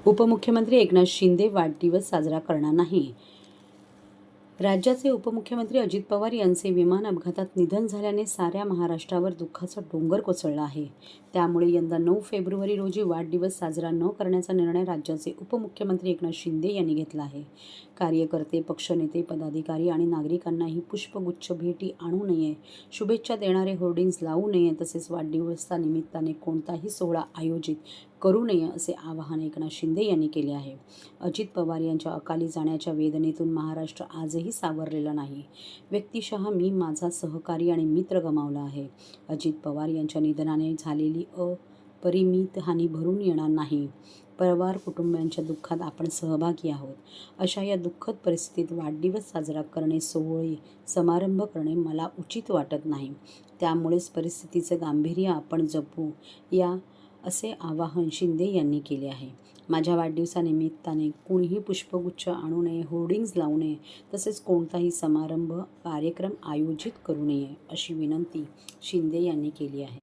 उपमुख्यमंत्री एकनाथ शिंदे वाढदिवस साजरा करणार नाही. राज्याचे उपमुख्यमंत्री अजित पवार यांचे विमान अपघातात निधन झाल्याने साऱ्या महाराष्ट्रावर दुःखाचा डोंगर कोसळला आहे. त्यामुळे यंदा 9 फेब्रुवारी रोजी वाढदिवस साजरा न करण्याचा निर्णय राज्याचे उपमुख्यमंत्री एकनाथ शिंदे यांनी घेतला आहे. कार्यकर्ते, पक्षनेते, पदाधिकारी आणि नागरिकांनाही पुष्पगुच्छ भेटी आणू नये, शुभेच्छा देणारे होर्डिंग्ज लावू नये, तसेच वाढदिवसानिमित्ताने कोणताही सोहळा आयोजित करू नये असे आवाहन एकनाथ शिंदे यांनी केले आहे. अजित पवार यांच्या अकाली जाण्याच्या वेदनेतून महाराष्ट्र आजही सावरलेला नाही. व्यक्तिशः मी माझा सहकारी आणि मित्र गमावला आहे. अजित पवार यांच्या निधनाने झालेली अपरिमित हानी भरून येणार नाही. पवार कुटुंबियांच्या दुःखात आपण सहभागी आहोत. अशा या दुःखद परिस्थितीत वाढदिवस साजरा करणे, सोहळे समारंभ करणे मला उचित वाटत नाही. त्यामुळेच परिस्थितीचं गांभीर्य आपण जपू या असे आवाहन शिंदे यांनी केले आहे. माझ्या वाढदिवसानिमित्ताने कोणीही पुष्पगुच्छ आणू नये, होर्डिंग्ज लावू नये, तसेच कोणताही समारंभ, कार्यक्रम आयोजित करू नये अशी विनंती शिंदे यांनी केली आहे.